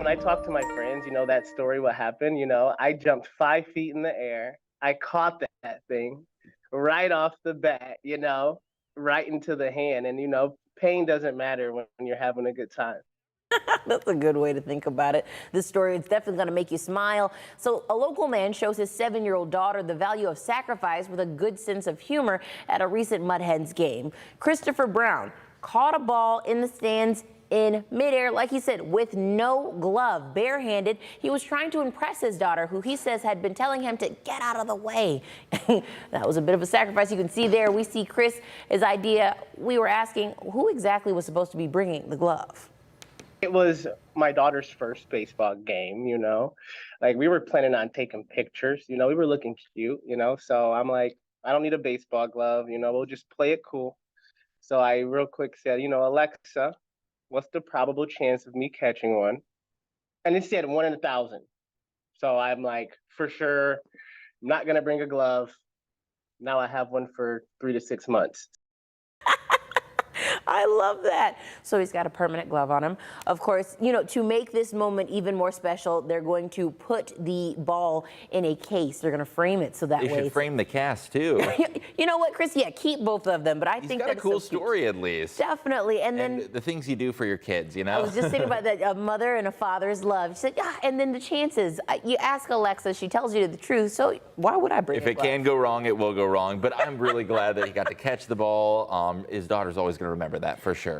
when I talk to my friends, that story, what happened, I jumped 5 feet in the air. I caught that thing right off the bat, right into the hand. And, pain doesn't matter when you're having a good time. That's a good way to think about it. This story is definitely going to make you smile. So a local man shows his 7-year-old daughter the value of sacrifice with a good sense of humor at a recent Mud Hens game. Christopher Brown caught a ball in the stands in midair, like he said, with no glove, barehanded. He was trying to impress his daughter, who he says had been telling him to get out of the way. That was a bit of a sacrifice. You can see there, we see Chris, his idea. We were asking who exactly was supposed to be bringing the glove. It was my daughter's first baseball game, like we were planning on taking pictures, we were looking cute, so I'm like, I don't need a baseball glove, we'll just play it cool. So I real quick said, Alexa, what's the probable chance of me catching one? And it said 1 in 1,000. So I'm like, for sure, I'm not going to bring a glove. Now I have one for 3 to 6 months. I love that. So he's got a permanent glove on him. Of course, to make this moment even more special, they're going to put the ball in a case. They're going to frame it so that way. They should frame the cast too. You know what, Chris? Yeah, keep both of them. But I think that's a cool story at least. Definitely. And then the things you do for your kids, I was just thinking about that, a mother and a father's love. She said, yeah, and then the chances. You ask Alexa, she tells you the truth. So why would I bring If it can go wrong, it will go wrong. But I'm really glad that he got to catch the ball. His daughter's always going to remember that for sure.